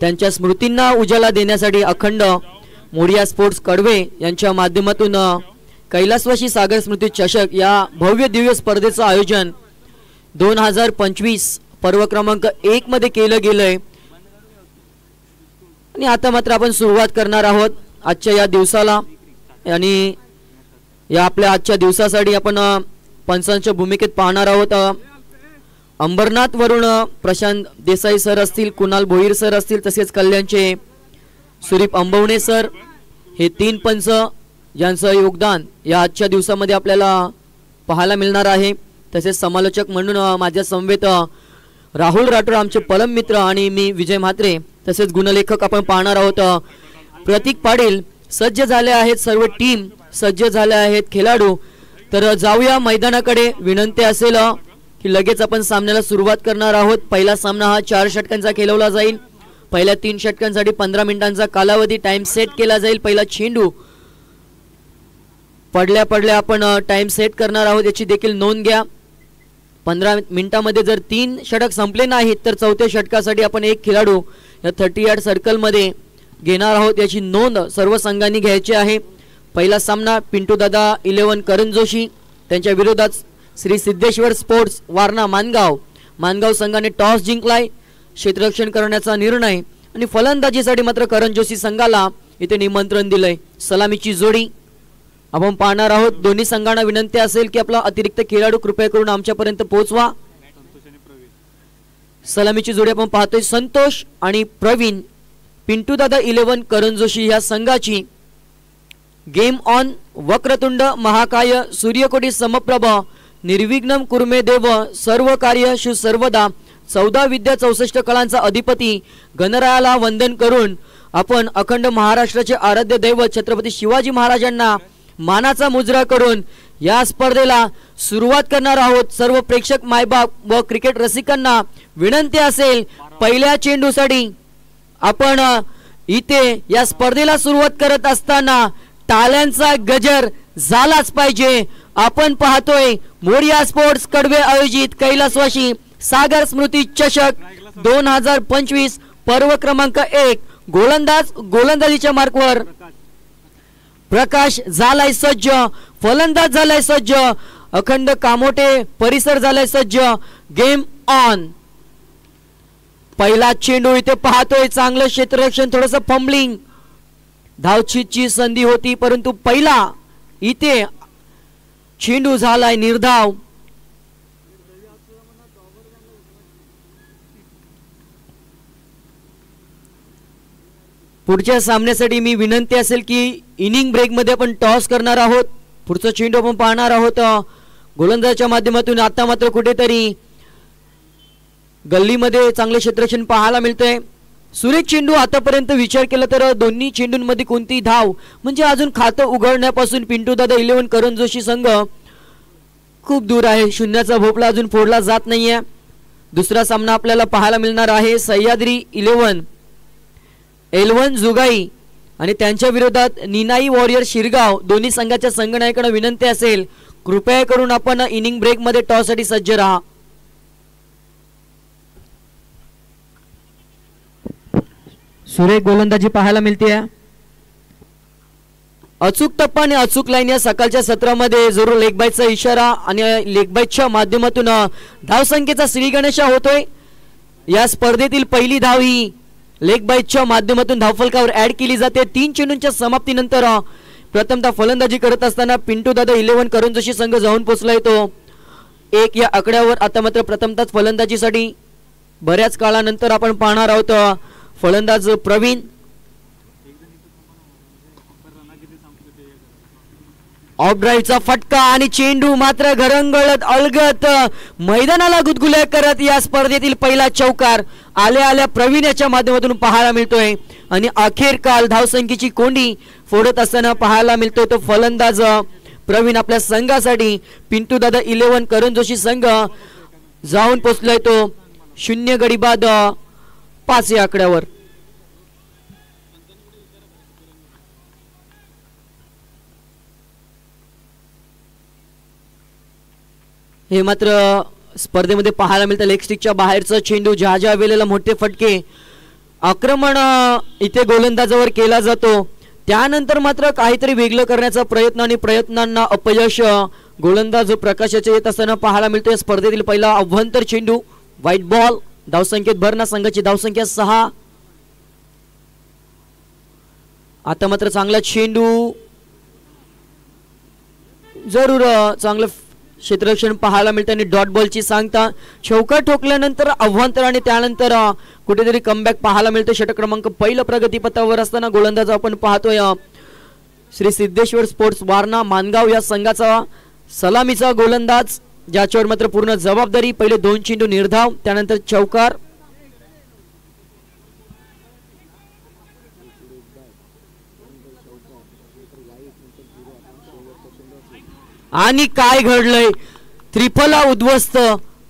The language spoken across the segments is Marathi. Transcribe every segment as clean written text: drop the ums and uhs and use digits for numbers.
त्यांच्या स्मृतींना उजाला देण्यासाठी अखंड मोरिया स्पोर्ट्स कडवे यांच्या माध्यमातून कैलासवासी सागर स्मृती चषक या भव्य दिव्य स्पर्धेचं आयोजन 2025 पर्व क्रमांक 1 मध्ये केलं गेलंय। आणि आता मात्र आपण सुरुवात करणार आहोत आजच्या या दिवसाला। आणि या आपल्या आजच्या दिवसासाठी आपण पंचांच्या भूमिकेत पाहणार आहोत अंबरनाथ वरून प्रशांत देसाई सर असतील, कुणाल भोईर सर असतील, तसेच कल्याणचे सुदीप अंबवणे सर, हे 3 पंच यांचं योगदान या आजच्या दिवसामध्ये आपल्याला पाहायला मिळणार आहे। तसेच समालोचक म्हणून माझ्या समवेत राहुल राठोड आमचे परम मित्र आणि मी विजय म्हात्रे, तसेच गुणलेखक आपण पाहणार आहोत प्रतीक पाटील। सज्ज झाले आहेत सर्व टीम, सज्ज झाले आहेत खेळाडू। तर जाऊया मैदानाकडे। विनंती असेल की लगेच आपण सामन्याला सुरुवात करणार आहोत। पहिला सामना हा 4 षटकांचा खेळवला जाईल। पहिल्या 3 षटकांसाठी 15 मिनिटांचा कालावधी टाइम सेट केला जाईल। पहिला चेंडू पडल्या आपण टाइम सेट करणार आहोत, याची देखील नोंद घ्या। 15 मिनिटांमध्ये जर 3 षटक संपले नाहीत तर चौथ्या षटकासाठी आपण एक खेळाडू या 30 यार्ड सर्कल मध्ये घेणार आहोत, याची नोंद सर्व संघांनी घ्यायची आहे। पहिला सामना पिंटू दादा 11 करण जोशी त्यांच्या विरोधात श्री सिद्धेश्वर स्पोर्ट्स वारणा मानगाव संघाने टॉस जिंकलाय, क्षेत्ररक्षण करण्याचा निर्णय आणि फलंदाजीसाठी मात्र करण जोशी संघाला इथे निमंत्रण दिलंय। सलामीची जोडी आपण पाहणार आहोत। दोन्ही संघांना विनंती असेल की आपला अतिरिक्त खेळाडू कृपया करून आमच्यापर्यंत पोहोचवा। सलामीची जोडी आपण पाहतोय संतोष आणि प्रवीण, पिंटू दादा 11 करण जोशी या संघाची। Game on. वक्रतुंड महाकाय सूर्यकोटी समप्रभ निर्विघ्नं कुर्मे देव सर्व कार्य शु सर्वदा 14 विद्या 64 कलांचा अधिपती गणरायाला वंदन करून आपण अखंड महाराष्ट्राचे आराध्य दैवत छत्रपती शिवाजी महाराजांना मानाचा मुजरा करून या स्पर्धेला सुरुवात करणार आहोत। सर्व प्रेक्षक मायबाप व क्रिकेट रसिकांना विनंती असेल पहिल्या चेंडूसाठी आपण इथे या स्पर्धेला सुरुवात करत असताना टाळ्यांचा गजर झालाच पाहिजे। आपण पाहतोय मोरिया स्पोर्ट्स कडवे आयोजित कैलासवासी सागर स्मृती चषक 2025 पर्व क्रमांक 1 गोलंदाजीच्या मार्कवर प्रकाश झालाय सज्ज, फलंदाज झालाय सज्ज, अखंड कामोटे परिसर झालाय सज्ज। Game on. पहिला चेंडू इथे पाहतोय चांगलं क्षेत्ररक्षण, थोडस फंबलिंग, धावचीची संधी होती परंतु पहिला इथे चेंडू झालाय निर्धाव। पुढच्या सामन्यासाठी मी विनंती असेल की इनिंग ब्रेक मध्ये आपण टॉस करणार आहोत। पुढचा चेंडू आपण पाहणार आहोत गोलंदाजाच्या माध्यमातून। आता मात्र कुठेतरी गल्लीमध्ये चांगले क्षेत्ररक्षण पाहायला मिळतंय। सुरेख चेंडू आतापर्यंत विचार केला तर दोन्ही चेंडूंमध्ये कोणती धाव म्हणजे अजून खातं उघडण्यापासून पिंटू दादा 11 करण जोशी संघ खूप दूर आहे। शून्याचा भोपळा अजून फोडला जात नाहीये। दुसरा सामना आपल्याला पाहायला मिळणार आहे सह्याद्री 11 जुगाई आणि त्यांच्या विरोधात निनाई वॉरियर शिरगाव। दोन्ही संघाच्या संघनायकांना विनंती असेल कृपया करून आपण इनिंग ब्रेक मध्ये टॉस साठी सज्ज राहा। सुरेख गोलंदाजी पाहायला मिळते। अचूक टप्पा आणि अचूक लाईन या सकाळच्या सत्रामध्ये जरूर लेग बाईटचा इशारा आणि लेग बाईटच्या माध्यमातून धावसंख्येचा श्री गणेशा होतोय। या स्पर्धेतील पहिली धाव ही लेग बाईटच्या माध्यमातून धावफलकावर ऍड केली जाते। 3 चेंडूंच्या समाप्तीनंतर प्रथमतः फलंदाजी करत असताना पिंटू दादा 11 करण जोशी संघ जाऊन पोहोचलाय तो 1 या आकड्यावर। आता मात्र प्रथमतः फलंदाजीसाठी बऱ्याच काळानंतर आपण पाहणार आहोत फलंदाज प्रवीण। ऑफ ड्राईव्हचा फटका आणि चेंडू मात्र घरंगळत अलगत मैदानाला गुदगुल्या करत या स्पर्धेतील पहिला चौकार आल्या प्रवीण याच्या माध्यमातून पाहायला मिळतोय। आणि अखेर काल धावसंख्येची कोंडी फोडत असताना पाहायला मिळतोय तो फलंदाज प्रवीण आपल्या संघासाठी। पिंटू दादा 11 करण जोशी संघ जाऊन पोहोचलाय तो 0 गडी बाद 5 या आकड्यावर। हे मात्र स्पर्धेमध्ये पाहायला मिळतं लेग स्टिकच्या बाहेरचा चेंडू ज्या वेळेला मोठे फटके आक्रमण इथे गोलंदाजावर केला जातो. त्यानंतर मात्र काहीतरी वेगळं करण्याचा प्रयत्न आणि प्रयत्नांना अपयश गोलंदाज प्रकाशाचे येत असताना पाहायला मिळतोय. स्पर्धेतील पहिला अभ्यंतर चेंडू व्हाईट बॉल. धावसंख्येत भर ना संघाची धावसंख्या 6. आता मात्र चांगला चेंडू जरूर चांगलं क्षेत्ररक्षण पाहायला मिळतं आणि डॉट बॉलची सांगता चौका ठोकल्यानंतर अभ्यंतर आणि त्यानंतर कुठेतरी कमबॅक पाहायला मिळतं. षटक क्रमांक पहिलं प्रगतीपथावर असताना गोलंदाज आपण पाहतोय श्री सिद्धेश्वर स्पोर्ट्स वारणा मानगाव या संघाचा सलामीचा गोलंदाज, ज्याच्यावर मात्र पूर्ण जबाबदारी. पहिले 2 चेंडू निर्धाव, त्यानंतर चौकार. आणि काय घडलंय, त्रिफला उद्ध्वस्त,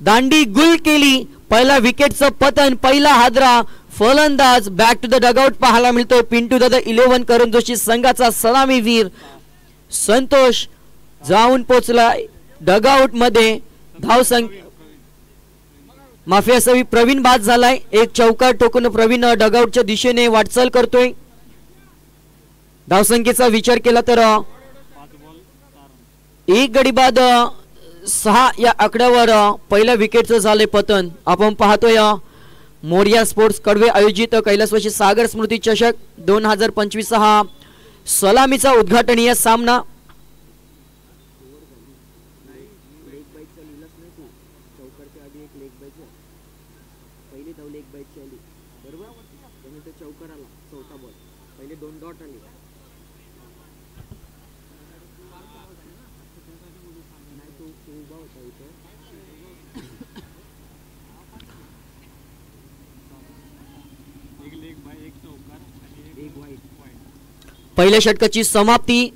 दांडी गुल केली. पहिला विकेटचं पतन, पहिला हादरा. फलंदाज बॅक टू द डगआउट पाहायला मिळतोय. पिंटू दादा 11 करण जोशी संघाचा सलामीवीर संतोष जाऊन पोचलाय डगआउट मध्ये. धावसंख्या माफी असावी, प्रवीण बाद झालाय. एक चौकार ठोकून प्रवीण डगआउटच्या दिशेने वाटचाल करतोय. धावसंख्येचा विचार केला तर 1 गडी बाद 6 या आकड्यावर पहिल्या विकेटचं झाले पतन. आपण पाहतोय मोरिया स्पोर्ट्स कडवे आयोजित कैलासवासी सागर स्मृती चषक 2025 हा सलामीचा उद्घाटनीय सामना. पहिल्या षटकाची समाप्ती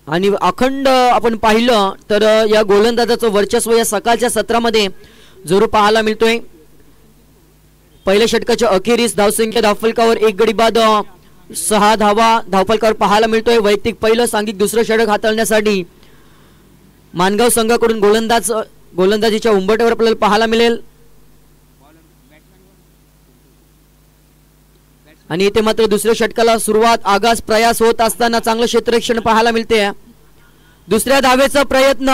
आणि अखंड आपण पाहिलं तर या गोलंदाजाचं वर्चस्व या सकाळच्या सत्रामध्ये जरूर पाहायला मिळतोय. पहिल्या षटकाच्या अखेरीस धावसंख्या धावफलकावर 1 गडी बाद 6 धावा धावफलकावर पाहायला मिळतोय. वैयक्तिक पहिलं, सांघिक दुसरं षटक हाताळण्यासाठी मानगाव संघाकडून गोलंदाजीच्या उंबरठ्यावर आपल्याला पाहायला मिळेल. आणि इथे मात्र दुसऱ्या षटकाला सुरुवात आगास प्रयास होत असताना चांगलं क्षेत्ररक्षण पाहायला मिळते. दुसऱ्या धावेचा प्रयत्न,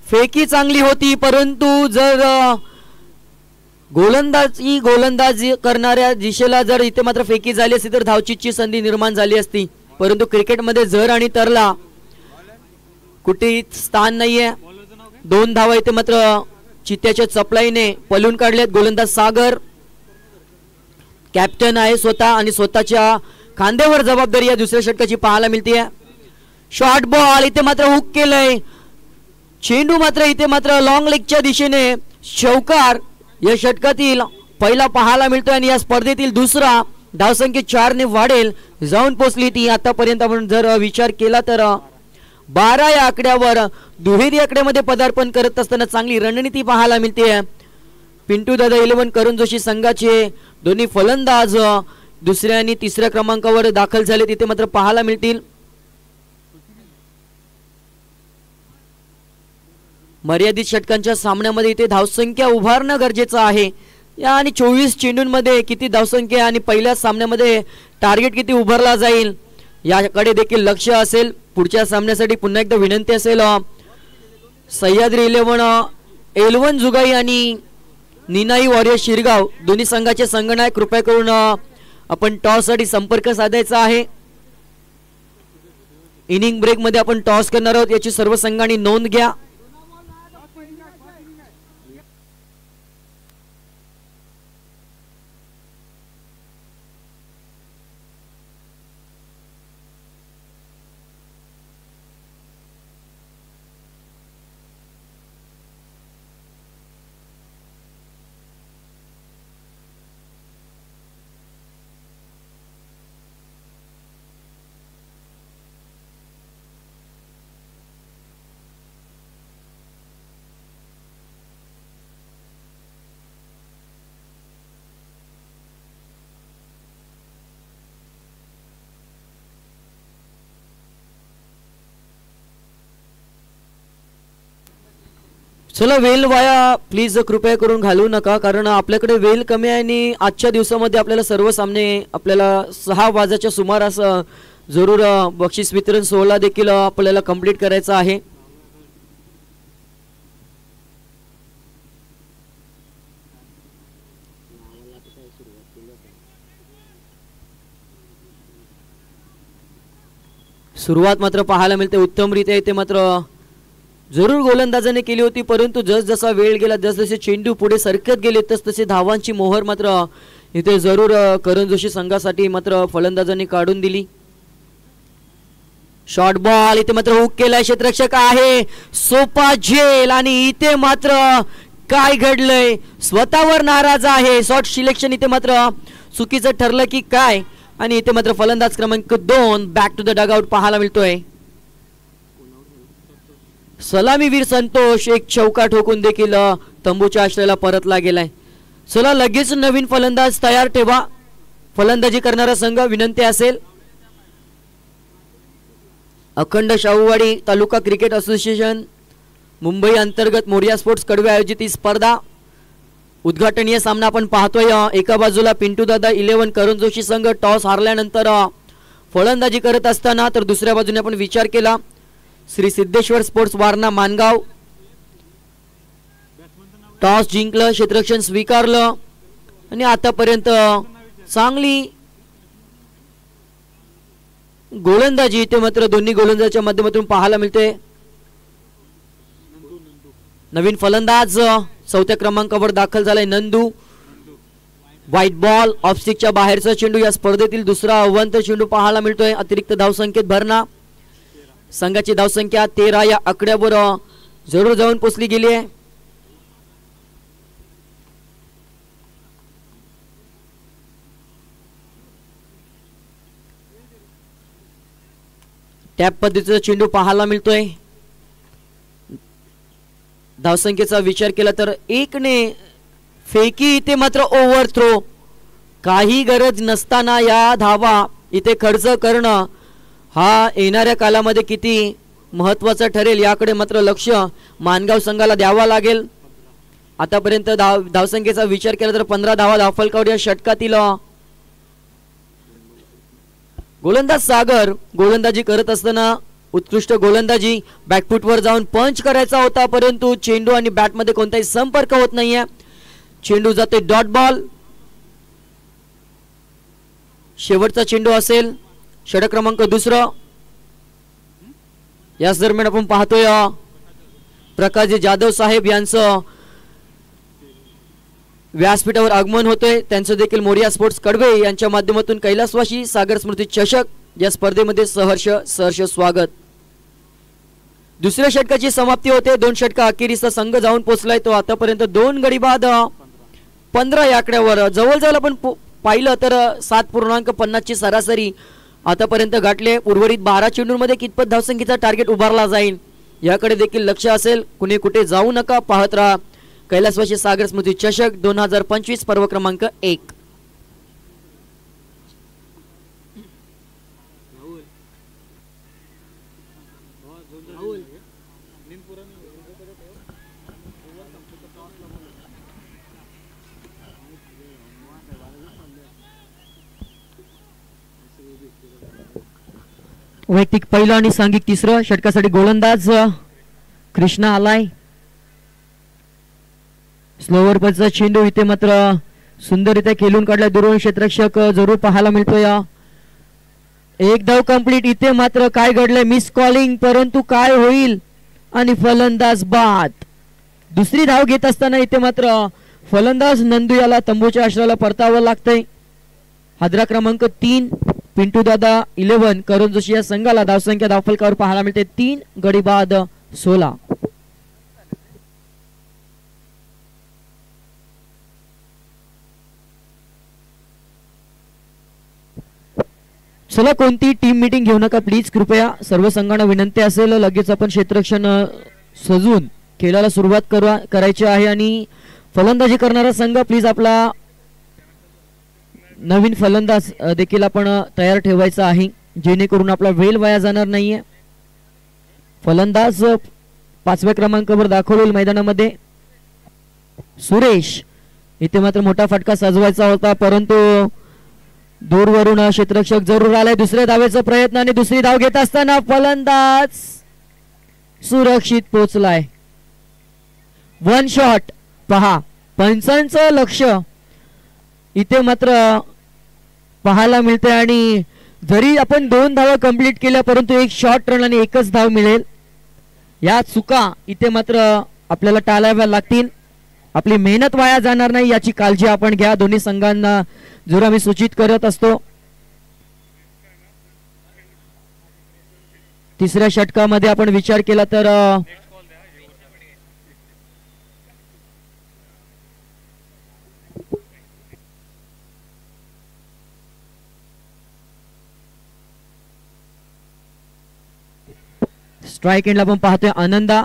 फेकी चांगली होती, परंतु जर गोलंदाजी करणाऱ्या दिशेला जर इथे मात्र फेकी झाली असती तर धावचीची संधी निर्माण झाली असती. परंतु क्रिकेटमध्ये जर आणि तरला कुठे स्थान नाहीये. 2 धावा इथे मात्र चित्त्याच्या चपलाईने पलून काढलेत. गोलंदाज सागर कॅप्टन आहे स्वतः आणि स्वतःच्या खांद्यावर जबाबदारी या दुसऱ्या षटकाची पाहायला मिळते. शॉर्ट बॉल इथे मात्र हुक केलंय. चेंडू मात्र इथे मात्र लॉंग लेगच्या दिशेने चौकार या षटकातील पहिला पाहायला मिळतोय आणि या स्पर्धेतील दुसरा. धावसंख्या 4 ने वाढेल जाऊन पोचली ती. आतापर्यंत आपण जर विचार केला तर 12 या आकड्यावर दुहेरी आकड्यामध्ये पदार्पण करत असताना चांगली रणनीती पाहायला मिळते. पिंटू दादा 11 करण जोशी संघाचे दोन्ही फलंदाज दुसऱ्या आणि तिसऱ्या क्रमांकावर दाखल झाले, तिथे मात्र पाहायला मिळतील. मर्यादित षटकांच्या सामन्यामध्ये इथे धावसंख्या उभारणं गरजेचं आहे. या आणि 24 चेंडूंमध्ये किती धावसंख्या आणि पहिल्या सामन्यामध्ये टार्गेट किती उभारला जाईल याकडे देखील लक्ष असेल. पुढच्या सामन्यासाठी पुन्हा एकदा विनंती असेल सह्याद्री 11 जुगाई आणि निनाई वॉरियर शिरगाव दोन्ही संघाचे संघनायक कृपया करून आपण टॉस साठी संपर्क साधायचा आहे. इनिंग ब्रेक मध्ये आपण टॉस करणार आहोत, याची सर्व संघांनी नोंद घ्या. चला वेल वाया प्लीज कृपया करून घालू नका, कारण आपल्याकडे वेल कमी आहे आणि आजच्या दिवसामध्ये आपल्याला सर्व सामने आपल्याला 6 वाजाच्या सुमारास जरूर बक्षीस वितरण सोहळा देखील आपल्याला कंप्लीट करायचा आहे. सुरुवात मात्र पाहायला मिळते उत्तमरित्या इथे मात्र जरूर गोलंदाजाने केली होती, परंतु जसजसा वेळ गेला जसजसे चेंडू पुढे सरकत गेले तसतसे धावांची मोहर मात्र इथे जरूर करण जोशी संघासाठी मात्र फलंदाजांनी काढून दिली. शॉर्ट बॉल इथे मात्र हुक केलाय, क्षेत्ररक्षक आहे सोपा झेल आणि इथे मात्र काय घडलंय, स्वतःवर नाराज आहे. शॉर्ट सिलेक्शन इथे मात्र चुकीचं ठरलं की काय, आणि इथे मात्र फलंदाज क्रमांक 2 बॅक टू द डगआउट पाहायला मिळतोय. सलामीवीर संतोष एक चौका ठोकून देखील तंबूच्या आश्रयाला परतला गेलाय. चला लगेच नवीन फलंदाज तयार ठेवा. फलंदाजी करणारा संघ विनंती असेल अखंड शाहूवाडी तालुका क्रिकेट असोसिएशन मुंबई अंतर्गत मोरिया स्पोर्ट्स कडवे आयोजित ही स्पर्धा उद्घाटनीय सामना आपण पाहतोय. एका बाजूला पिंटू दादा 11 करण जोशी संघ टॉस हारल्यानंतर फलंदाजी करत असताना, तर दुसऱ्या बाजूने आपण विचार केला श्री सिद्धेश्वर स्पोर्ट्स वारणा मानगाव टॉस जिंकलं, क्षेत्ररक्षण स्वीकारलं आणि आतापर्यंत चांगली गोलंदाजी इथे मात्र दोन्ही गोलंदाजाच्या माध्यमातून पाहायला मिळते. नवीन फलंदाज 4थ्या क्रमांकावर दाखल झालाय नंदू. व्हाईट बॉल ऑफस्टिकच्या बाहेरचा चेंडू, या स्पर्धेतील दुसरा अवंत चेंडू पाहायला मिळतोय. अतिरिक्त धावसंख्येत भरणा, संघाची धावसंख्या 13 या आकड्यावर जरूर जाऊन पोचली गेली आहे. टॅप पद्धतीचा चेंडू पाहायला मिळतोय. धावसंख्येचा विचार केला तर 1 ने फेकी, इथे मात्र ओव्हर थ्रो, काही गरज नसताना या धावा इथे खर्च करणं हा येणाऱ्या कालामध्ये किती महत्वाचा ठरेल याकडे मात्र लक्ष मानगाव संघाला द्यावा लागेल. आतापर्यंत धावसंख्येचा विचार केला तर 15 धावा धावफलकावर या षटकातील गोलंदाज सागर गोलंदाजी करत असताना उत्कृष्ट गोलंदाजी, बॅकफुटवर जाऊन पंच करायचा होता परंतु चेंडू आणि बॅट मध्ये कोणताही संपर्क होत नाहीये. चेंडू जाते डॉट बॉल. शेवटचा चेंडू असेल षटक क्रमांक 2. याच दरम्यान आपण पाहतोय प्रकाशजी जाधव साहेब यांचं व्यासपीठावर आगमन होतोय. त्यांचं देखील मोरिया स्पोर्ट्स कडवे यांच्या माध्यमातून कैलासवासी सागर स्मृती चषक या स्पर्धेमध्ये सहर्ष स्वागत. दुसऱ्या षटकाची समाप्ती होते. 2 षटका अखेरीचा संघ जाऊन पोहोचलाय. तो आतापर्यंत 2 गडी बाद 15 या आकड्यावर जवळजवळ आपण पाहिलं तर 7.50 ची सरासरी आतापर्यंत गाठले. उर्वरित 12 चेंडूंमध्ये कितपत धावसंख्येचा टार्गेट उभारला जाईल याकडे देखील लक्ष असेल. कुणी कुठे जाऊ नका, पाहत राहा कैलासवासी सागर स्मृती चषक 2025 पर्व क्रमांक 1. वैयक्तिक पहिला आणि सांघिक 3रं षटकासाठी गोलंदाज कृष्णा आलाय. स्लोवर पचा चेंडू इथे मात्र सुंदररित्या खेळून काढला. दुरून क्षेत्ररक्षक जरूर पाहायला मिळतोय. 1 धाव कंप्लीट. इथे मात्र काय घडलंय, मिस कॉलिंग, परंतु काय होईल आणि फलंदाज बाद. दुसरी धाव घेत असताना इथे मात्र फलंदाज नंदू याला तंबूच्या आश्रयाला परतावं लागतंय. हादरा क्रमांक 3 पिंटू दादा 11 करण जोशी या संघाला धावसंख्या धावफलकावर पाहायला मिळते 3 गडी बाद 16. चला कोणती टीम मीटिंग घेऊ नका प्लीज, कृपया सर्व संघांना विनंती असेल. लगेच आपण क्षेत्ररक्षण सजून खेळाला सुरुवात करायची आहे आणि फलंदाजी करणारा संघ प्लीज आपला नवीन फलंदाज देखील आपण तयार ठेवायचा आहे जेणेकरून आपला वेळ वाया जाणार नाहीये. फलंदाज 5व्या क्रमांकावर दाखवलेल मैदानामध्ये सुरेश इथे मात्र मोठा फटका सजवायचा होता परंतु दूरवरून क्षेत्ररक्षक जरूर आलाय. दुसऱ्या धावेचा प्रयत्न आणि दुसरी धाव घेत असताना फलंदाज सुरक्षित पोहोचलाय. वन शॉट पहा पंचांचं लक्ष इथे मात्र पाहायला मिळते आणि जरी आपण 2 धावा कंप्लीट केल्या परंतु एक शॉर्ट रन आणि एकच धाव मिळेल. या चुका इथे मात्र आपल्याला टाळाव्या लागतील. आपली मेहनत वाया जाणार नाही याची काळजी आपण घ्या. दोन्ही संघांना जरूर आम्ही सूचित करत असतो. तिसऱ्या षटकामध्ये आपण विचार केला तर स्ट्राइक एंडला आपण पाहतोय आनंदा.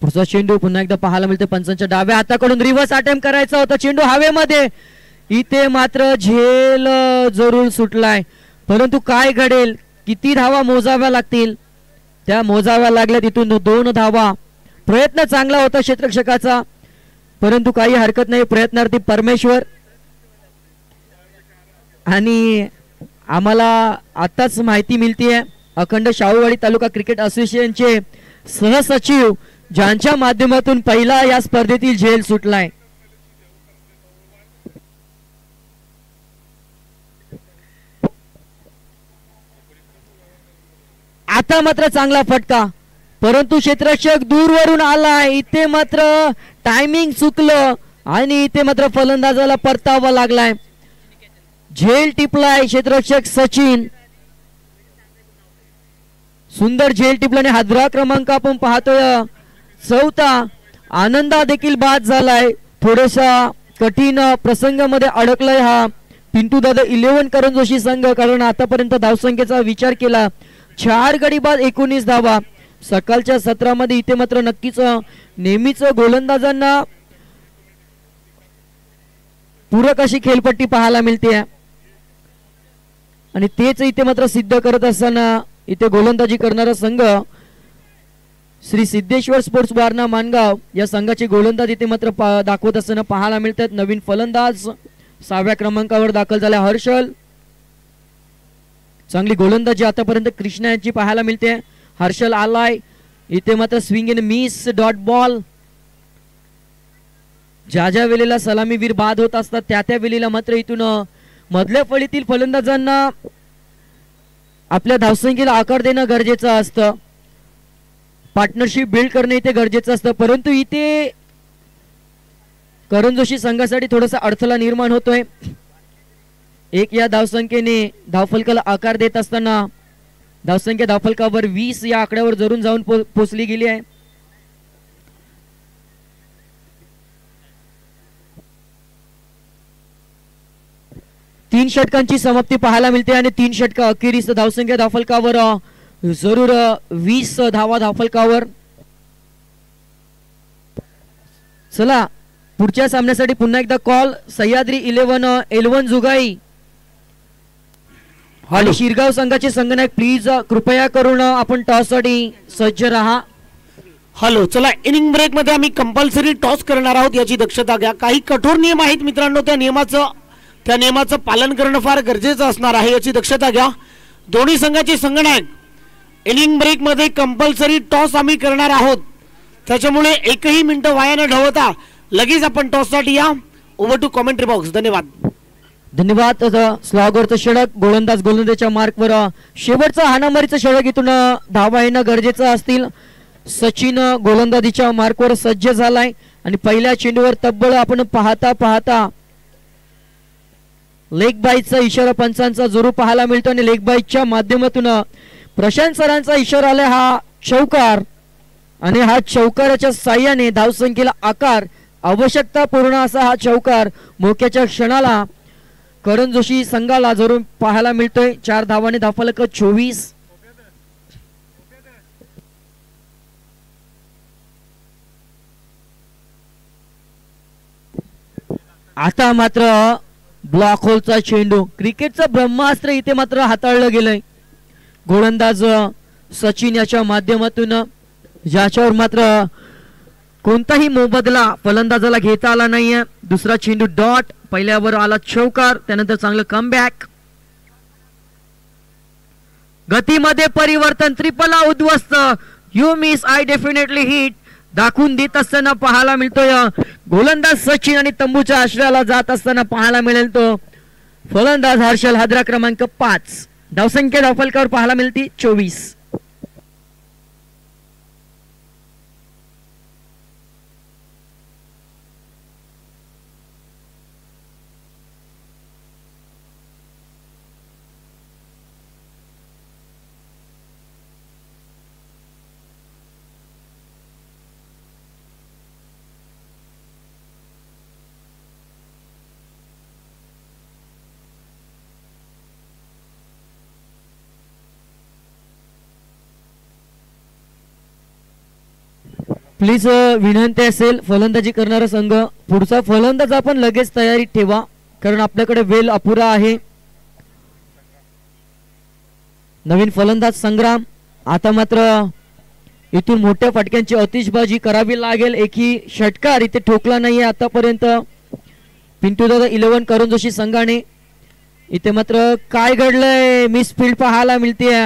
पुढचा चेंडू पुन्हा एकदा पाहायला मिळते पंचांच्या डाव्या हाताकडून रिव्हर्स अटेम्प्ट करायचा होता. चेंडू हवेमध्ये इथे मात्र झेल जरूर सुटलाय परंतु काय घडेल किती धावा मोजाव्या लागतील त्या मोजाव्या लागल्या. तिथून 2 धावा प्रयत्न चांगला होता क्षेत्ररक्षकाचा परंतु काही हरकत नाही. प्रयत्नार्थी परमेश्वर आणि आम्हाला आताच माहिती मिळतीये अखंड शाहूवाडी तालुका क्रिकेट असोसिएशनचे सहसचिव ज्यांच्या माध्यमातून पहिला या स्पर्धेतील झेल सुटलाय. आता मात्र चांगला फटका परंतु क्षेत्ररक्षक दूरवरून आलाय. इथे मात्र टायमिंग चुकलं आणि इथे मात्र फलंदाजाला परतावा लागलाय. झेल टिपलाय क्षेत्ररक्षक सचिन. सुंदर झेल टिपल्याने हादरा क्रमांक आपण पाहतोय 4था. आनंदा देखील बाद झालाय. थोडासा कठीण प्रसंगामध्ये अडकलाय हा पिंटू दादा 11 करंजोशी संघ कारण आतापर्यंत धावसंख्येचा विचार केला 4 गडी बाद 19 धावा. सकाळच्या सत्रामध्ये इथे मात्र नक्कीच नेहमीच गोलंदाजांना पूरक अशी खेळपट्टी पाहायला मिळते आणि तेच इथे मात्र सिद्ध करत असताना इथे गोलंदाजी करणारा संघ श्री सिद्धेश्वर स्पोर्ट्स वारणा मानगाव या संघाची गोलंदाज इथे मात्र दाखवत असताना पाहायला मिळतात. नवीन फलंदाज 6व्या क्रमांकावर दाखल झाला हर्षल. चांगली गोलंदाजी आतापर्यंत कृष्णा यांची पाहायला मिळते. हर्षल आलाय इथे मात्र swing in miss dot ball. ज्या वेळेला सलामीवीर बाद होत असतात त्या वेळेला मात्र इथून मधल्या फळीतील फलंदाजांना आपल्या धावसंख्येला आकार देणं गरजेचं असतं. पार्टनरशिप बिल्ड करणे इथे गरजेचं असतं परंतु इथे करंजोशी संघासाठी थोडासा अडथळा निर्माण होतोय. एक या धावसंख्येने धावफलकाला आकार देत असताना धावसंख्या धावफलकावर 20 या आकड्यावर जरून जाऊन पोहोचली गेली आहे. तीन षटकांची समाप्ती पाहायला मिळते आणि 3 षटका अखेरीस धावसंख्या धावफलकावर जरूर 20 धावा धावफलकावर. चला पुढच्या सामन्यासाठी पुन्हा एकदा कॉल सह्याद्री 11 एलवन जुगाई आणि शिरगाव संघाचे संघनायक प्लीज कृपया करून आपण टॉस साठी सज्ज राहा. हॅलो चला इनिंग ब्रेक मध्ये आम्ही कंपल्सरी टॉस करणार आहोत याची दक्षता घ्या. काही कठोर नियम आहेत मित्रांनो त्या नियमाचं पालन करणं फार गरजेचं असणार आहे याची दक्षता घ्या. दोन्ही संघाचे संघनायक इनिंग ब्रेक मध्ये कंपल्सरी टॉस आम्ही करणार आहोत त्याच्यामुळे एकही मिनिट वाया न ठेवता लगेच आपण टॉस साठी या. Over to commentary box. धन्यवाद. धन्यवाद. स्लॉगरचं षटक गोलंदाजच्या मार्कवर शेवटचं हाणामारीचं षटक इथून धावा येणं गरजेचं असतील. सचिन गोलंदाजीच्या मार्कवर सज्ज झालाय आणि पहिल्या चेंडूवर तब्बल आपण पाहता लेग बाईचा इशारा पंचांचा जरूर पाहायला मिळतो आणि लेग बाईच्या माध्यमातून प्रशांत सरांचा इशारा आला हा चौकार आणि हा चौकाराच्या साह्याने धावसंख्येला आकार आवश्यकता पूर्ण असा हा चौकार मोक्याच्या क्षणाला करंजोशी संघाला जरूर पाहायला मिळतोय. 4 धावाने धावफलक 24. आता मात्र ब्लॉक होलचा चेंडू, क्रिकेटचं ब्रह्मास्त्र इथे मात्र हाताळलं गेलंय. गोलंदाज सचिन याच्या माध्यमातून, ज्याच्यावर मात्र कोणताही मोबदला फलंदाजाला घेता आला नाहीये. दुसरा चेंडू डॉट, पहिल्यावर आला चौकार, त्यानंतर चांगलं कमबॅक. गतीमध्ये परिवर्तन, ट्रिपल उद्ध्वस्त, you miss I definitely hit दाखवून देत असताना पाहायला मिळतोय. गोलंदाज सचिन आणि तंबूच्या आश्रयाला जात असताना पाहायला मिळेल तो फलंदाज हर्षल हादरा क्रमांक 5. धावसंख्या धावफलकावर पाहायला मिळते 24. प्लीज विनंती असेल, फलंदाजी करणारा संघ पुढचा फलंदाज आपण लगेच तयारीत ठेवा, कारण आपल्याकडे वेळ अपुरा आहे. नवीन फलंदाज संग्राम. आता मात्र इथून मोठ्या फटक्यांची आतिषबाजी करावी लागेल. एकही षटकार इथे ठोकला नाहीये आतापर्यंत पिंटू दादा 11 करंजोशी संघाने. इथे मात्र काय घडलंय, मिसफील्ड पाहायला मिळते.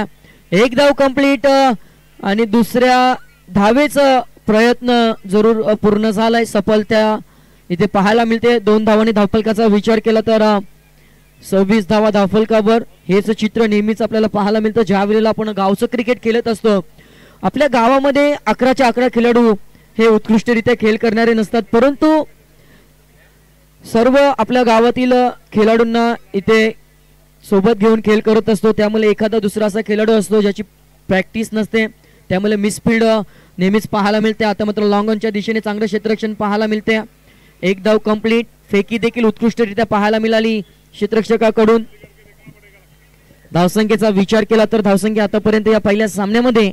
एक धाव कंप्लीट आणि दुसऱ्या धावेचा प्रयत्न जरूर पूर्ण झालाय, सफलता इथे पाहायला मिळते. 2 धावांनी धावफलकाचा विचार केला तर 26 धावा धावफलकावर. हेच चित्र नेहमीच आपल्याला पाहायला मिळतं ज्या वेळेला आपण गावचं क्रिकेट खेळत असतो. आपल्या गावामध्ये 11च्या 11 खेळाडू हे उत्कृष्टरित्या खेळ करणारे नसतात, परंतु सर्व आपल्या गावातील खेळाडूंना इथे सोबत घेऊन खेळ करत असतो. त्यामुळे एखादा दुसरा असा खेळाडू असतो ज्याची प्रॅक्टिस नसते, त्यामुळे मिसफील्ड नेहमीच पाहायला मिळते. आता मात्र लॉंग ऑनच्या दिशेने चांगलं क्षेत्ररक्षण पाहायला मिळते. एक धाव कंप्लीट. फेकी देखील उत्कृष्टरित्या पाहायला मिळाली क्षेत्ररक्षकाकडून. धावसंख्येचा विचार केला तर धावसंख्या आतापर्यंत या पहिल्या सामन्यामध्ये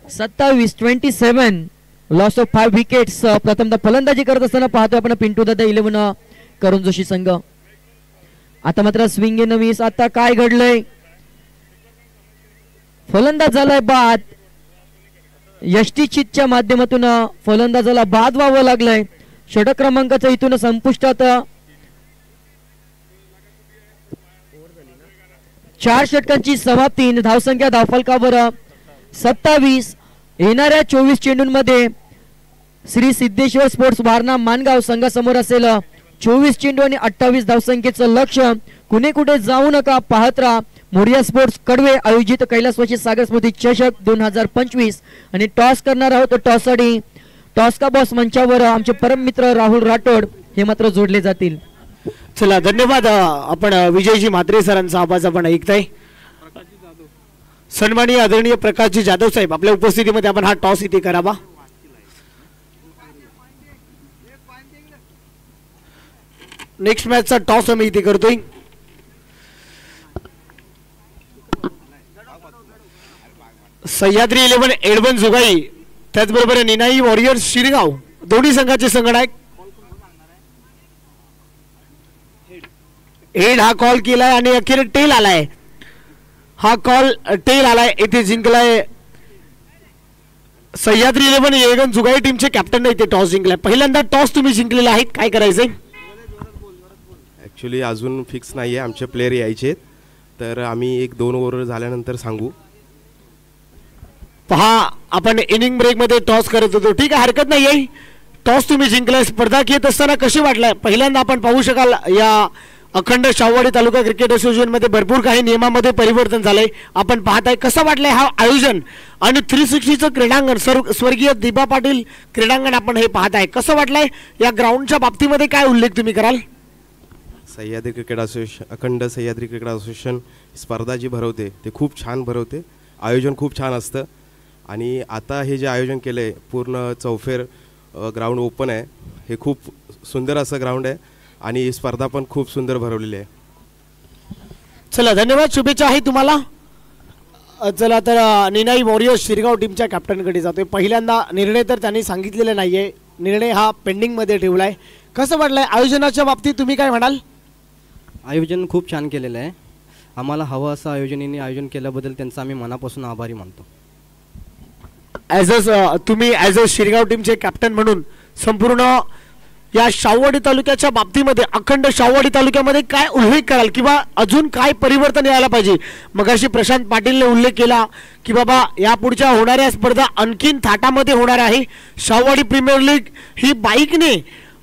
27-27, लॉस ऑफ 5 विकेट्स. प्रथमतः फलंदाजी करत असताना पाहतोय आपण पिंटू दादा 11 करंजोशी संघ. आता मात्र स्विंग इन मिस. आता काय घडलंय, फलंदाज झालाय बाद. यष्टी चितच्या माध्यमातून फलंदाजाला बाद व्हावं लागलंय. षटक क्रमांकाचा इथून संपुष्टात. 4 षटकांची समाप्ती. धावसंख्या धावफलकावर 27. येणाऱ्या 24 चेंडूंमध्ये श्री सिद्धेश्वर स्पोर्ट्स वारणा मानगाव संघासमोर असेल 24 चेंडू आणि 28 धावसंख्येचं लक्ष्य. कुणी कुठे जाऊ नका, पाहत राहा मोरिया स्पोर्ट्स कडवे आयोजित कैलासवासी सागर स्मृती चषक 2025. आणि टॉस करणार आहोत. टॉससाठी टॉस का बॉस मंचावर आमचे परम मित्र राहुल राठोड हे मात्र जोडले जातील. चला धन्यवाद. आपण विजयजी म्हात्रे सरांचा आवाज आपण ऐकताय. सन्माननीय आदरणीय प्रकाशजी जाधव साहेब आपल्या उपस्थितीमध्ये आपण हा टॉस इथे करावा. नेक्स्ट मॅचचा टॉस आम्ही इथे करतोय. सह्याद्री 11 एडवन जुगाई, त्याचबरोबर निनाई वॉरियर्स शिरगाव, दोन्ही संघाचे संघनायक. हेड हा कॉल केलाय आणि अखेर टेल आलाय. हा कॉल टेल आलाय. इथे जिंकलाय सह्याद्री 11 एडवन जुगाई टीमचे कॅप्टन इथे टॉस जिंकलाय. पहिल्यांदा टॉस तुम्ही जिंकलेला आहे, काय करायचंय? ॲक्च्युली अजून फिक्स नाही आहे, आमचे प्लेयर यायचे तर आम्ही 1-2 ओव्हर झाल्यानंतर सांगू. पहा आपण इनिंग ब्रेक मध्ये टॉस करत होतो, ठीक आहे हरकत नाही. टॉस तुम्ही जिंकलाय. स्पर्धा घेत असताना कशी वाटलाय? पहिल्यांदा आपण पाहू शकाल या अखंड शाहूवाडी तालुका क्रिकेट असोसिएशन मध्ये भरपूर काही नियमामध्ये परिवर्तन झालंय. आपण पाहताय कसं वाटलंय हा आयोजन आणि 360चं क्रीडांगण, स्वर्गीय दिबा पाटील क्रीडांगण आपण हे पाहताय. कसं वाटलंय या ग्राउंडच्या बाबतीमध्ये, काय उल्लेख तुम्ही कराल? सह्याद्री क्रिकेट असोसिएशन, अखंड सह्याद्री क्रिकेट असोसिएशन स्पर्धा जी भरवते ते खूप छान भरवते. आयोजन खूप छान असतं आणि आता हे जे आयोजन केलं आहे पूर्ण चौफेर ग्राउंड ओपन आहे. हे खूप सुंदर असं ग्राउंड आहे आणि स्पर्धा पण खूप सुंदर भरवलेली आहे. चला धन्यवाद, शुभेच्छा आहे तुम्हाला. चला तर निनाई वॉरियर्स शिरगाव टीमच्या कॅप्टनकडे जातोय. पहिल्यांदा निर्णय तर त्यांनी सांगितलेला नाहीये, निर्णय हा पेंडिंगमध्ये ठेवलाय. कसं वाटलंय आयोजनाच्या बाबतीत, तुम्ही काय म्हणाल? आयोजन खूप छान केलेलं आहे. आम्हाला हवं असं आयोजन केल्याबद्दल त्यांचा आम्ही मनापासून आभारी मानतो. तुम्ही ॲज अ शिरगाव टीमचे कॅप्टन म्हणून संपूर्ण या शाहूवाडी तालुक्याच्या बाबतीमध्ये, अखंड शाहूवाडी तालुक्यामध्ये काय उल्लेख कराल किंवा अजून काय परिवर्तन यायला पाहिजे? मगाशी प्रशांत पाटीलने उल्लेख केला की बाबा यापुढच्या होणाऱ्या स्पर्धा आणखीन थाटामध्ये होणार आहे. शाहूवाडी प्रीमियर लीग ही बाईकने,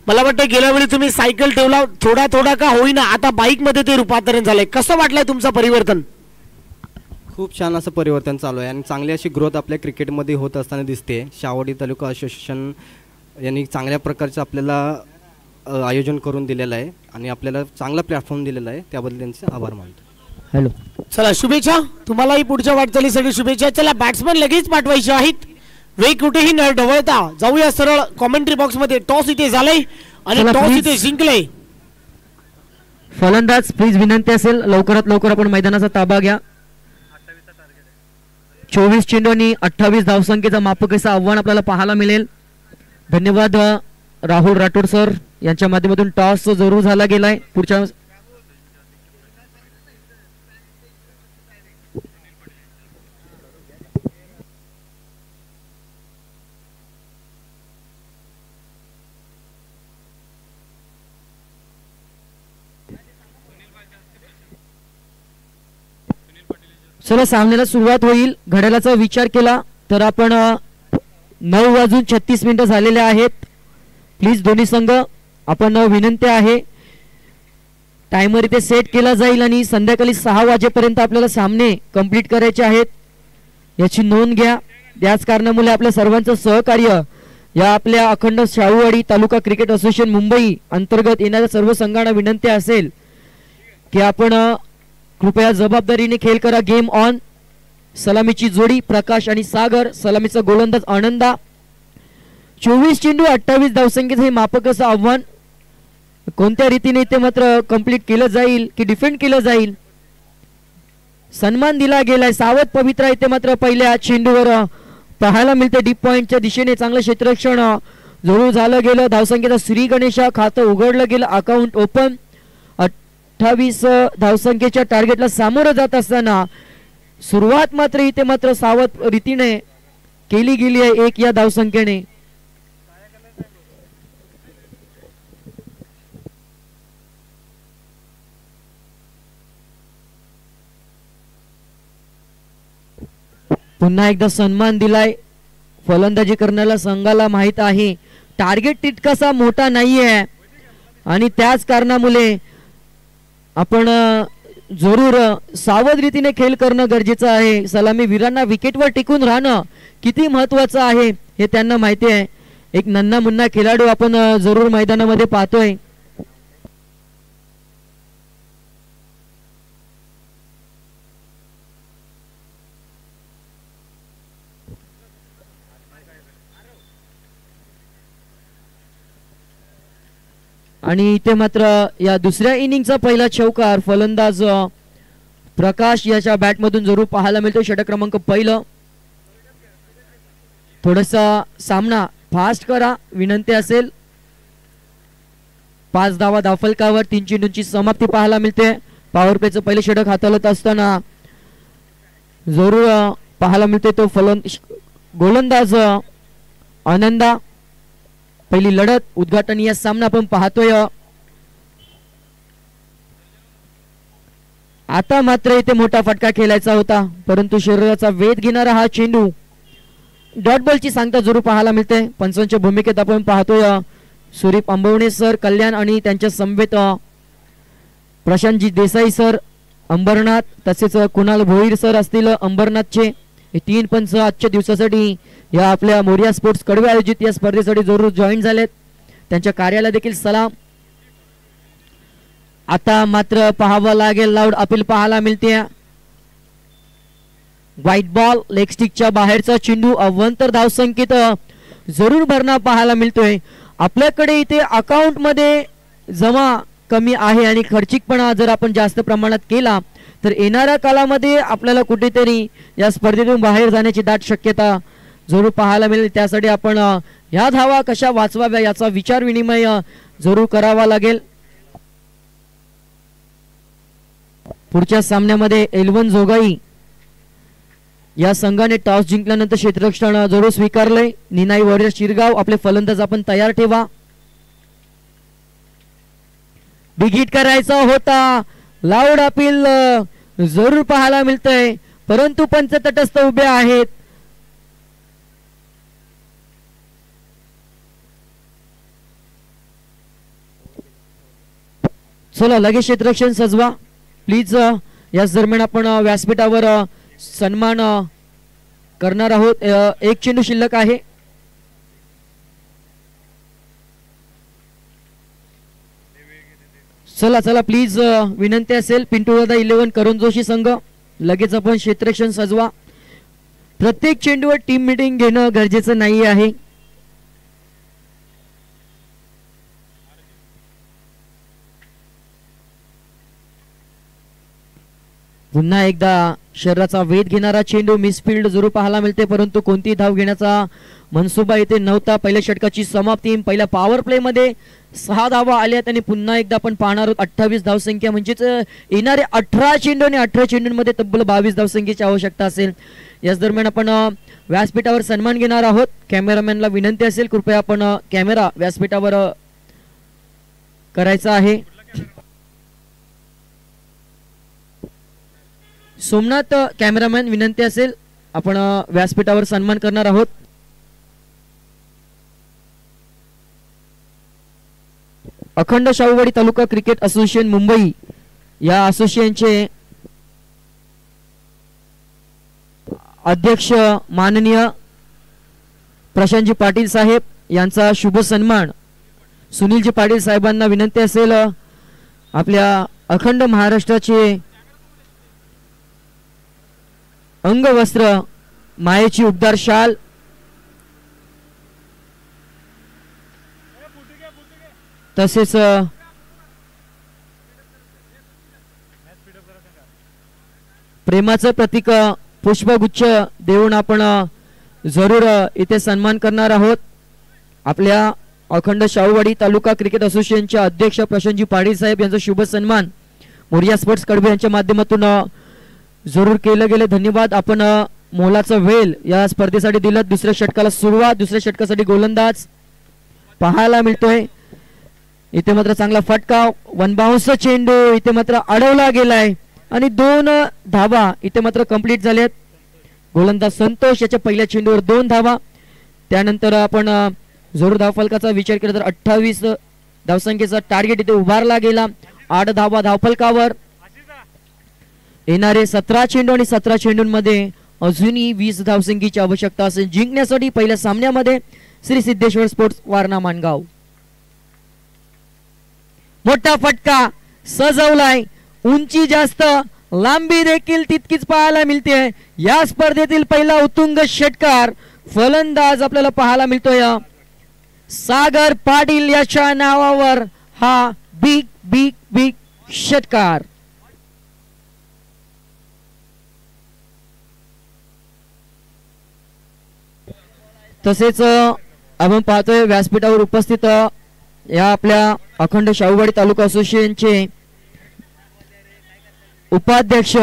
मला वाटतं गेल्या वेळी तुम्ही सायकल ठेवला, थोडा थोडा का होईना आता बाईकमध्ये ते रूपांतरण झालंय. कसं वाटलंय तुमचं परिवर्तन? खूप छान असं परिवर्तन चालू आहे आणि चांगली अशी ग्रोथ आपल्या क्रिकेटमध्ये होत असताना दिसते. शाहूवाडी तालुका असोसिएशन यांनी चांगल्या प्रकारचं आपल्याला आयोजन करून दिलेलं आहे आणि आपल्याला चांगला प्लॅटफॉर्म दिलेला आहे, त्याबद्दल त्यांचे आभार मानतो. हॅलो, चला शुभेच्छा तुम्हालाही पुढच्या वाटचालीसाठी शुभेच्छा. चला बॅट्समन लगेच पाठवायचे आहेत, वेग कुठेही न ढवळता जाऊया सरळ कॉमेंट्री बॉक्स मध्ये. टॉस इथे झालंय आणि टॉस इथे जिंकलंय. फलंदाज प्लीज विनंती असेल लवकरात लवकर आपण मैदानाचा ताबा घ्या. 24 चेंडू आणि 28 धावसंख्येचा मापकाचं आव्हान आपल्याला पाहायला मिळेल. धन्यवाद राहुल राठोड सर यांच्या माध्यमातून टॉस जरूर झाला गेलाय. पुढच्या चला सामन्याला सुरुवात होईल. घड्याळाचा विचार केला तर आपण 9:36 झालेले आहेत. प्लीज दोन्ही संघ आपण विनंती आहे टायमर इथे सेट केला जाईल आणि संध्याकाळी 6 वाजेपर्यंत आपल्याला सामने कंप्लीट करायचे आहेत, याची नोंद घ्या. त्याच कारणामुळे आपल्या सर्वांचं सहकार्य या आपल्या अखंड शाहूवाडी तालुका क्रिकेट असोसिएशन मुंबई अंतर्गत येणाऱ्या सर्व संघांना विनंती असेल की आपण कृपया जबाबदारीने खेळ करा. Game on. सलामीची जोडी प्रकाश आणि सागर, सलामीचा गोलंदाज आनंदा. 24 चेंडू 28 धावसंख्येचं हे मापकाचं आव्हान कोणत्या रीतीने ते मात्र कंप्लीट केलं जाईल की डिफेंड केलं जाईल, सन्मान दिला गेलाय. सावध पवित्रा इथे मात्र पहिल्या चेंडूवर पाहायला मिळते. डीप पॉइंटच्या दिशेने चांगलं क्षेत्ररक्षण जरूर झालं गेलं. धावसंख्येचा श्री गणेशा खातं उघडलं गेलं, अकाउंट ओपन. 28 धावसंख्येच्या टार्गेटला सामोरं जात असताना सुरुवात मात्र इथे मात्र सावध रीतीने केली गेली आहे 1 या धावसंख्येने. पुन्हा एकदा सन्मान दिलाय. फलंदाजी करण्याला संघाला माहित आहे टार्गेट तितकासा मोठा नाहीये आणि त्याच कारणामुळे आपण जरूर सावध रीतीने खेळ करणं गरजेचं आहे. सलामी वीरांना विकेटवर टिकून राहणं किती महत्वाचं आहे हे त्यांना माहिती आहे. एक नन्ना मुन्ना खेळाडू आपण जरूर मैदानामध्ये पाहतोय. आणि इथे मात्र या दुसऱ्या इनिंगचा पहिला चौकार फलंदाज प्रकाश याच्या बॅट मधून जरूर पाहायला मिळतो. षटक क्रमांक पहिलं. थोडासा सामना फास्ट करा विनंती असेल. 5 धावा धावफलकावर 3 चेंडूंची समाप्ती पाहायला मिळते. पॉवर प्लेचं पहिले षटक हाताळत असताना जरूर पाहायला मिळते तो गोलंदाज आनंदा. पहिली लढत उद्घाटनीय सामना आपण पाहतोय. आता मात्र इथे मोठा फटका खेळायचा होता परंतु शरीराचा वेध घेणारा हा चेंडू डॉट बॉलची सांगता जरूर पाहायला मिळते. पंचांच्या भूमिकेत आपण पाहतोय सुरीप आंबवणे सर कल्याण आणि त्यांच्या समवेत प्रशांतजी देसाई सर अंबरनाथ, तसेच कुणाल भोईर सर असतील अंबरनाथचे. हे 3 पंच आजच्या दिवसासाठी या आपल्या मोरिया स्पोर्ट्स कडवे आयोजित या स्पर्धेसाठी जरूर जॉईन झालेत. त्यांच्या कार्याला देखील सलाम. आता मात्र पाहावं लागेल लाऊड अपील पाहायला मिळते. व्हाईट बॉल लेग स्टिकच्या बाहेरचा चेंडू अव्वंतर धावसंख्येत जरूर भरणा पाहायला मिळतोय. आपल्याकडे इथे अकाउंट मध्ये जमा कमी आहे आणि खर्चिकपणा जर आपण जास्त प्रमाणात केला तर येणाऱ्या काळामध्ये आपल्याला कुठेतरी या स्पर्धेतून बाहेर जाण्याची दाट शक्यता जरूर पाहायला मिळेल. त्यासाठी आपण या धावा कशा वाचवाव्या याचा विचार विनिमय जरूर करावा लागेल. पुढच्या सामन्यामध्ये एलवन जोगाई या संघाने टॉस जिंकल्यानंतर क्षेत्ररक्षण जरूर स्वीकारले. निनाई वॉरियर्स शिरगाव आपले फलंदाज आपण तयार ठेवा. बिग हिट करायचा होता. लाऊड अपील जरूर पाहायला मिळतंय, परंतु पंच तटस्थ उभे आहेत. चला लगेच क्षेत्ररक्षण सजवा प्लीज. याच दरम्यान आपण व्यासपीठावर सन्मान करणार आहोत. एक चेंडू शिल्लक आहे. चला चला प्लीज विनंती असेल. पिंटू दादा 11 करण जोशी संघ लगेच आपण क्षेत्ररक्षण सजवा. प्रत्येक चेंडूवर टीम मीटिंग घेणं गरजेचं नाही आहे. पुन्हा एकदा शरीराचा वेध घेणारा चेंडू मिसफिल्ड जरूर पाहायला मिळते, परंतु कोणती धाव घेण्याचा मनसुबा इथे नव्हता. पहिल्या षटकाची समाप्ती. पहिल्या पॉवर प्ले मध्ये 6 धावा आल्या आणि पुन्हा एकदा आपण पाहणार आहोत 28 धावसंख्या, म्हणजेच येणारे 18 चेंडू आणि 18 चेंडूंमध्ये तब्बल 22 धावसंख्येची आवश्यकता असेल. याच दरम्यान आपण व्यासपीठावर सन्मान घेणार आहोत. कॅमेरामॅनला विनंती असेल कृपया आपण कॅमेरा व्यासपीठावर करायचा आहे. सोमनाथ कॅमेरामॅन विनंती असेल आपण व्यासपीठावर सन्मान करणार आहोत. अखंड शाहूवाडी तालुका क्रिकेट असोसिएशन मुंबई या असोसिएशनचे अध्यक्ष माननीय प्रशांतजी पाटील साहेब यांचा शुभ सन्मान सुनीलजी पाटील साहेबांना विनंती असेल आपल्या अखंड महाराष्ट्राचे अंगवस्त्र मायेची उबदार शाल तसेच प्रेमाचं प्रतीक पुष्पगुच्छ देऊन आपण जरूर इथे सन्मान करणार आहोत. आपल्या अखंड शाहूवाडी तालुका क्रिकेट असोसिएशनचे अध्यक्ष प्रशांतजी पाटील साहेब यांचा शुभ सन्मान मोरिया स्पोर्ट्स कडबे यांच्या माध्यमातून जरूर केलं गेलं. धन्यवाद. आपण मोलाचा वेल या स्पर्धेसाठी दिलं. दुसऱ्या षटकाला सुरुवात. दुसऱ्या षटकासाठी गोलंदाज पाहायला मिळतोय. इथे मात्र चांगला फटका. वन बाउन्स चेंडू इथे मात्र अडवला गेलाय आणि 2 धावा इथे मात्र कंप्लीट झाल्यात. गोलंदाज संतोष याच्या पहिल्या चेंडूवर 2 धावा. त्यानंतर आपण जरूर धावफलकाचा विचार केला तर 28 धावसंख्येचा टार्गेट इथे उभारला गेला. 8 धावा धावफलकावर. येणारे 17 चेंडू आणि 17 चेंडूंमध्ये अजूनही 20 धावसंख्येची आवश्यकता असेल जिंकण्यासाठी. पहिल्या सामन्यामध्ये श्री सिद्धेश्वर स्पोर्ट्स वारणा माणगाव. मोठा फटका सजवलाय. उंची जास्त, लांबी देखील तितकीच पाहायला मिळते. या स्पर्धेतील पहिला उत्तुंग षटकार फलंदाज आपल्याला पाहायला मिळतोय सागर पाटील याच्या नावावर हा बिग बिग बिग षटकार. तसेच आपण पाहतोय व्यासपीठावर उपस्थित या आपल्या अखंड शाहूवाडी तालुका असोसिएशनचे उपाध्यक्ष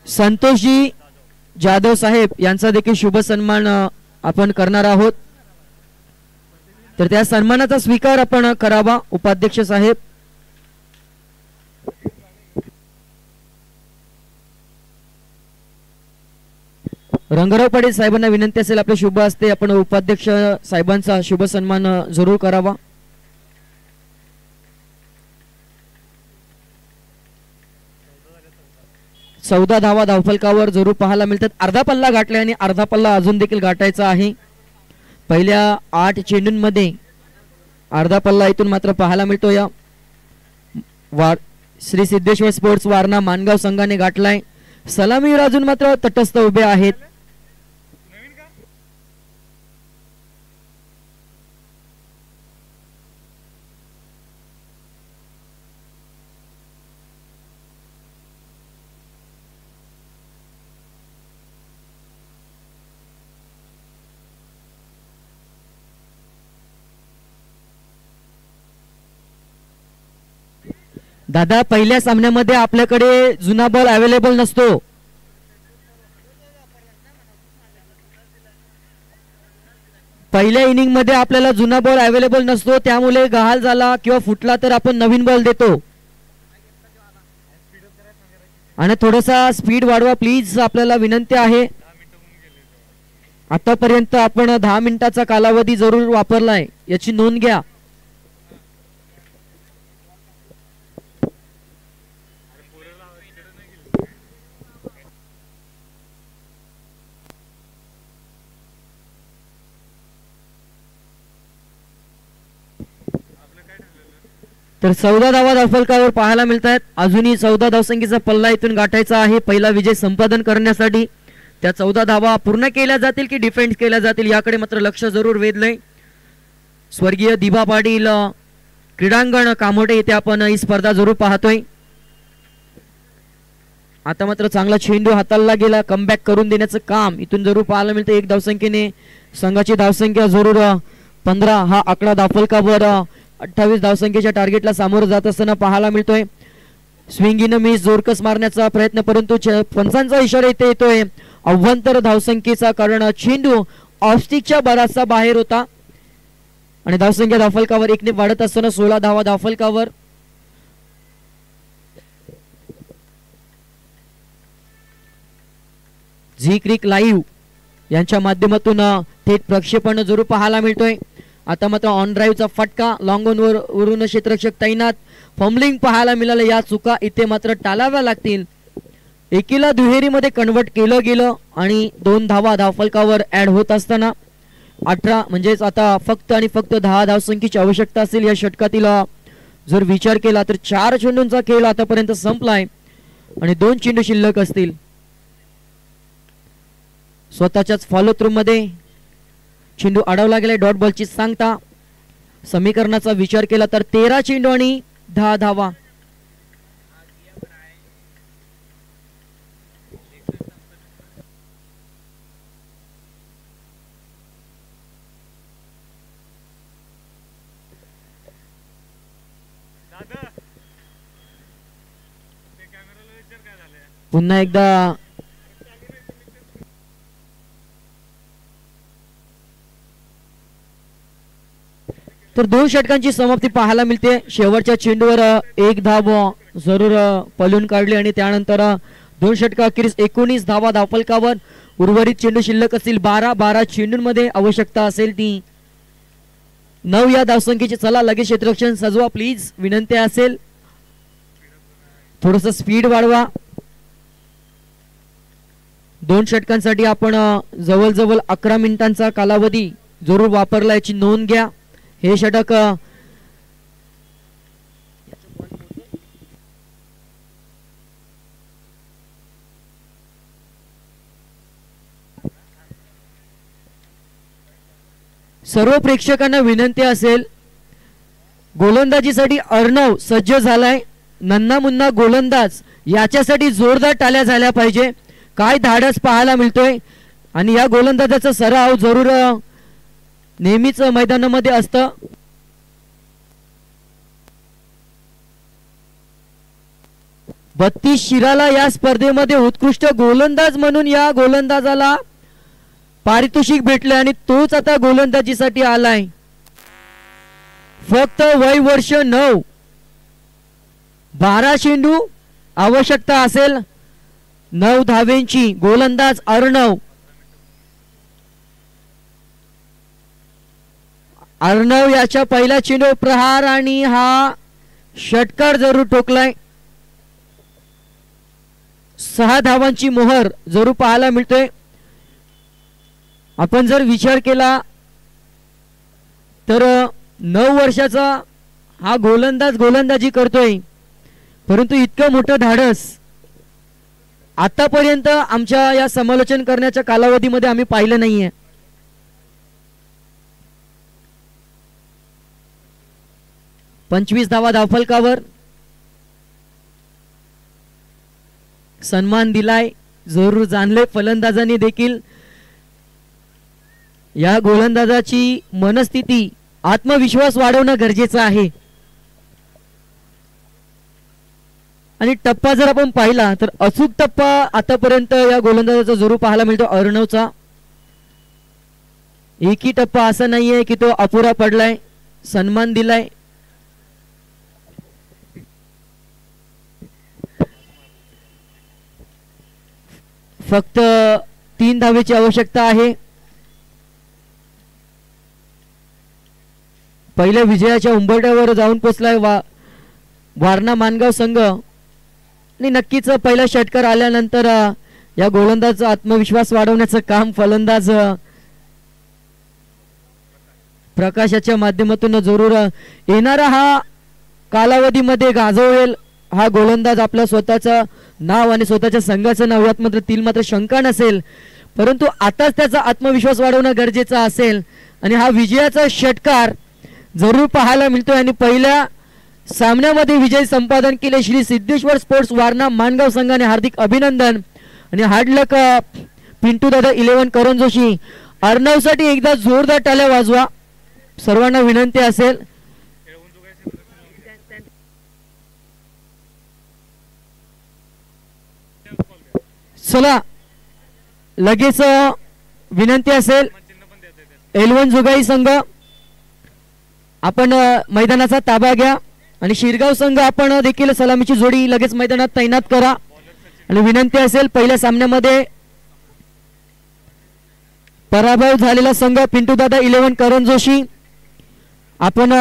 संतोषजी जाधव साहेब यांचा देखील शुभ सन्मान आपण करणार आहोत. तर त्या सन्मानाचा स्वीकार आपण करावा उपाध्यक्ष साहेब. रंगराव पाटील साहेबांना विनंती असेल आपल्या शुभ हस्ते आपण उपाध्यक्ष साहेबांचा शुभ सन्मान जरूर करावा. चौदा धावा धावफलकावर जरूर पाहायला मिळतात. अर्धा पल्ला गाठला आणि अर्धा पल्ला अजून देखील गाठायचा आहे. पहिल्या 8 चेंडूंमध्ये अर्धा पल्ला इथून मात्र पाहायला मिळतो. या श्री सिद्धेश्वर स्पोर्ट्स वारणा माणगाव संघाने गाठलाय. सलामीवर अजून मात्र तटस्थ उभे आहेत. दादा पहिल्या सामन्यामध्ये आपल्याकडे जुना बॉल अवेलेबल नसतो. पहिल्या इनिंग मध्ये आपल्याला जुना बॉल अवेलेबल नसतो, त्यामुळे गहाल झाला किंवा फुटला तर आपण नवीन बॉल देतो. आणि थोडासा स्पीड वाढवा प्लीज, आपल्याला विनंती आहे. आतापर्यंत आपण 10 मिनिटाचा कालावधी जरूर वापरलाय, याची नोंद घ्या. तर 14 धावा धावफलकावर पाहायला मिळत आहेत. अजूनही 14 धावसंख्येचा पल्ला इथून गाठायचा आहे पहिला विजय संपादन करण्यासाठी. त्या 14 धावा पूर्ण केल्या जातील की डिफेंड केल्या जातील याकडे मात्र लक्ष जरूर वेधलंय. स्वर्गीय दिबा पाटील क्रीडांगण कामोटे येथे आपण ही स्पर्धा जरूर पाहतोय. आता मात्र चांगला चेंडू हाताळला गेला, कमबॅक करून देण्याचं काम इथून जरूर पाहायला मिळतं. 1 धावसंख्येने संघाची धावसंख्या जरूर 15 हा आकडा धावफलकावर 28 धावसंख्येच्या टार्गेटला सामोरं जात असताना पाहायला मिळतोय. स्विंगिन मिस जोरकस मारण्याचा प्रयत्न, परंतु पंचांचा इशारा इथे येतोय अव्वंतर धावसंख्येचा, कारण चेंडू ऑफस्टिकच्या बराचसा बाहेर होता. आणि धावसंख्या धावफलकावर 1 ने वाढत असताना 16 धावा धावफलकावर. झी क्रिक लाईव्ह यांच्या माध्यमातून थेट प्रक्षेपण जरूर पाहायला मिळतोय. आता मात्र ऑन ड्राईव्हचा फटका, लॉंग ऑन वरून क्षेत्ररक्षक तैनात, फंबलिंग पाहायला मिळालं. या चुका इथे मात्र टाळाव्या लागतील. एकीला दुहेरीमध्ये कन्वर्ट केलं गेलं आणि 2 धावा धावफलकावर ऍड होत असताना 18 म्हणजेच आता फक्त आणि फक्त 10 धावसंख्येची आवश्यकता असेल. या षटकातील जर विचार केला तर 4 चेंडूंचा खेळ आतापर्यंत संपलाय आणि 2 चेंडू शिल्लक असतील. स्वतःच्याच फॉलो थ्रू मध्ये चेंडू अडवला गेलाय. डॉट बॉलची सांगता समीकरणाचा विचार केला तर 13 चेंडू आणि 10 धावा. पुन्हा एकदा तर 2 षटकांची समाप्ती पाहायला मिळते. शेवटच्या चेंडूवर 1 धाव जरूर पळून काढली आणि त्यानंतर 2 षटका अखेरीस 19 धावा धावफलकावर. उर्वरित चेंडू शिल्लक असतील 12 चेंडूंमध्ये आवश्यकता असेल ती 9 या धावसंख्येची. चला लगेच क्षेत्ररक्षण सजवा प्लीज, विनंती असेल. थोडस स्पीड वाढवा. 2 षटकांसाठी आपण जवळजवळ 11 मिनिटांचा कालावधी जरूर वापरला, याची नोंद घ्या. हे षटक सर्व प्रेक्षकांना विनंती असेल, गोलंदाजीसाठी अर्णव सज्ज झालाय. नन्ना मुन्ना गोलंदाज, याच्यासाठी जोरदार टाळ्या झाल्या पाहिजे. काय धाडस पाहायला मिळतोय आणि या गोलंदाजाचा सराव जरूर नेहमीच मैदानामध्ये असतं. बत्तीस शिराला या स्पर्धेमध्ये उत्कृष्ट गोलंदाज म्हणून या गोलंदाजाला पारितोषिक भेटले आणि तोच आता गोलंदाजीसाठी आलाय. फक्त वय वर्ष 9, 12 चेंडू आवश्यकता असेल 9 धावेंची. गोलंदाज अर्णव याच्या पहिला चेंडू प्रहार आणि हा षटकार जरूर ठोकलाय. 6 धावांची मोहर जरूर पाहायला मिळतोय. आपण जर विचार केला तर 9 वर्षाचा हा गोलंदाज गोलंदाजी करतोय, परंतु इतकं मोठं धाडस आतापर्यंत आमच्या या समालोचन करण्याच्या कालावधीमध्ये आम्ही पाहिलं नाहीये. पंचवीस धावा धावफलकावर. सन्मान दिलाय, जरूर जाणले फलंदाजांनी देखील. या गोलंदाजाची मनस्थिती, आत्मविश्वास वाढवणं गरजेचं आहे. आणि टप्पा जर आपण पाहिला तर अचूक टप्पा आतापर्यंत या गोलंदाजाचा जरूर पाहायला मिळतो अर्णवचा. एकही टप्पा असा नाहीये की तो अपुरा पडलाय, सन्मान दिलाय. फक्त 3 धावेची आवश्यकता आहे. पहिल्या विजयाच्या उंबरठ्यावर जाऊन पोचलाय वारणा मानगाव संघ. आणि नक्कीच पहिला षटकार आल्यानंतर या गोलंदाजाचा आत्मविश्वास वाढवण्याचं काम फलंदाज प्रकाशाच्या माध्यमातून जरूर येणारा हा कालावधीमध्ये गाजवेल. हा गोलंदाज आपल्या स्वतःचं नाव आणि स्वतःच्या संघाचं नाव यात मात्र शंका नसेल. परंतु आताच त्याचा आत्मविश्वास वाढवणं गरजेचं असेल आणि हा विजयाचा षटकार जरूर पाहायला मिळतोय. आणि पहिल्या सामन्यामध्ये विजय संपादन केले श्री सिद्धेश्वर स्पोर्ट्स वारणा मानगाव संघाने हार्दिक अभिनंदन. आणि हार्ड लक पिंटू दादा 11 करण जोशी. अर्णवसाठी एकदा जोरदार टाळ्या वाजवा, सर्वांना विनंती असेल. चला लगेच विनंती असेल 11 जुगाई संघ आपण मैदानाचा ताबा घ्या आणि शिरगाव संघ आपण देखील सलामीची जोडी लगेच मैदानात तैनात करा. आणि विनंती असेल पहिल्या सामन्यामध्ये पराभव झालेला संघ पिंटू दादा 11 करण जोशी आपण